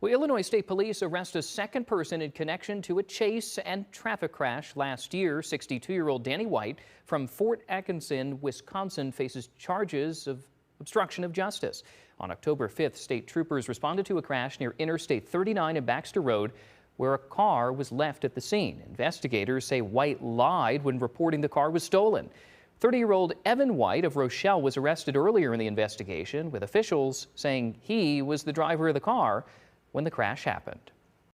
Well, Illinois State Police arrest a second person in connection to a chase and traffic crash last year. 62-year-old Danny White from Fort Atkinson, Wisconsin, faces charges of obstruction of justice. On October 5th, state troopers responded to a crash near Interstate 39 and Baxter Road, where a car was left at the scene. Investigators say White lied when reporting the car was stolen. 30-year-old Evan White of Rochelle was arrested earlier in the investigation, with officials saying he was the driver of the car when the crash happened.